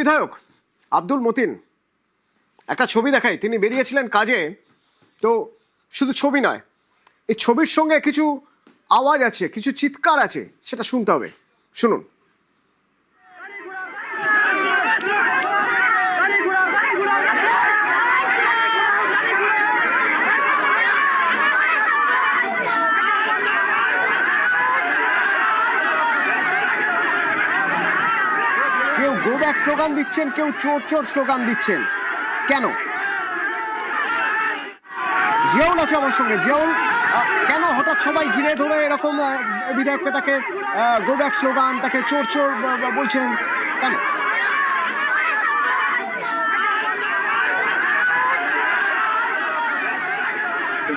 বিধায়ক আব্দুল মতিন, একটা ছবি দেখাই, তিনি বেরিয়েছিলেন কাজে, তো শুধু ছবি নয়, এই ছবির সঙ্গে কিছু আওয়াজ আছে, কিছু চিৎকার আছে, সেটা শুনতে হবে, শুনুন। কেউ গো ব্যাক স্লোগান দিচ্ছেন, কেউ চোর চোর স্লোগান দিচ্ছেন, কেন? জিয়াউল আছে আমার সঙ্গে। জিয়াউল, কেন হঠাৎ সবাই ঘিরে ধরে এরকম বিধায়ককে, তাকে গো ব্যাক স্লোগান, তাকে চোর চোর বলছেন, কেন?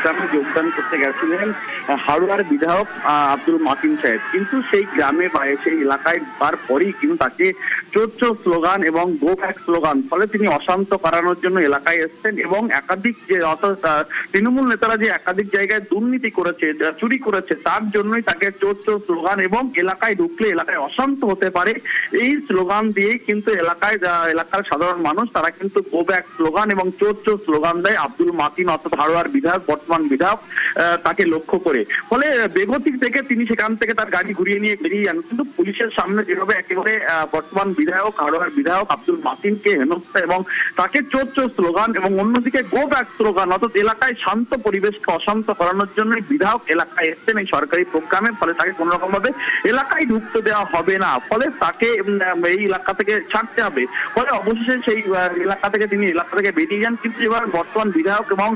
গ্রামে যোগদান করতে গেছিলেন হাওড়ার বিধায়ক আব্দুল মতিন সাহেব, কিন্তু সেই গ্রামে বা সেই এলাকায় তারপরেই কিন্তু তাকে চোর চোর স্লোগান এবং গো ব্যাক স্লোগান, ফলে তিনি অশান্ত করানোর জন্য এলাকায় এসছেন এবং একাধিক যে তৃণমূল নেতারা যে একাধিক জায়গায় দুর্নীতি করেছে, চুরি করেছে, তার জন্যই তাকে চোর চোর স্লোগান এবং এলাকায় ঢুকলে এলাকায় অশান্ত হতে পারে এই স্লোগান দিয়েই কিন্তু এলাকার সাধারণ মানুষ তারা কিন্তু গো ব্যাক স্লোগান এবং চোর চোর স্লোগান দেয় আব্দুল মতিন অর্থাৎ হাওড়ার বিধায়ক, বর্তমান বিধায়ক, তাকে লক্ষ্য করে। ফলে বেগতিক থেকে তিনি সেখান থেকে তার গাড়ি ঘুরিয়ে নিয়ে বেরিয়ে যান, কিন্তু পুলিশের সামনে যেভাবে একেবারে বর্তমান বিধায়ক, হাওড়ার বিধায়ক আব্দুল মতিনকে হেনস্থা এবং তাকে চোর চোর স্লোগান এবং অন্যদিকে গো ব্যাক স্লোগান, অর্থাৎ এলাকায় শান্ত পরিবেশকে অশান্ত করানোর জন্য বিধায়ক এলাকায় এসছেন এই সরকারি প্রোগ্রামে, ফলে তাকে কোন রকম ভাবে এলাকায় ঢুকতে দেওয়া হবে না, ফলে তাকে এই এলাকা থেকে ছাড়তে হবে। ফলে অবশেষে সেই এলাকা থেকে তিনি এলাকা থেকে বেরিয়ে যান, কিন্তু এবার বর্তমান বিধায়ক এবং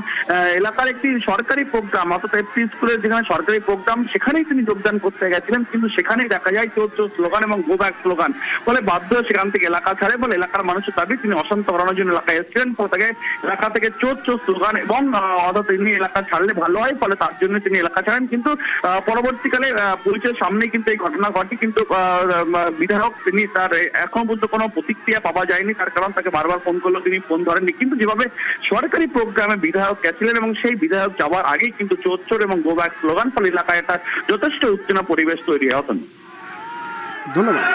এলাকার একটি সরকারি প্রোগ্রাম, অর্থাৎ একটি স্কুলের যেখানে সরকারি প্রোগ্রাম, সেখানেই তিনি যোগদান করতে গেছিলেন, কিন্তু সেখানেই দেখা যায় চোর চোর স্লোগান এবং গো ব্যাক স্লোগান, ফলে বাধ্য হয়ে সেখান থেকে এলাকা ছাড়ে। ফলে এলাকার মানুষের দাবি তিনি অশান্ত করানোর জন্য এলাকায় এসেছিলেন, ফলে তাকে এলাকা থেকে চোর চোর স্লোগান এবং অর্থাৎ তিনি এলাকা ছাড়লে ভালো হয়, ফলে তার জন্য তিনি এলাকা ছাড়েন। কিন্তু পরবর্তীকালে পুলিশের সামনেই কিন্তু এই ঘটনা ঘটে, কিন্তু বিধায়ক তিনি তার এখনো পর্যন্ত কোনো প্রতিক্রিয়া পাওয়া যায়নি, তার কারণ তাকে বারবার ফোন করলেও তিনি ফোন ধরেননি। কিন্তু যেভাবে সরকারি প্রোগ্রামে বিধায়ক গেছিলেন এবং সেই বিধায়ক যাওয়ার আগেই কিন্তু চোর চোর এবং গো ব্যাক স্লোগান, ফলে এলাকায় একটা যথেষ্ট উত্তেজনা পরিবেশ তৈরি হয়। ধন্যবাদ।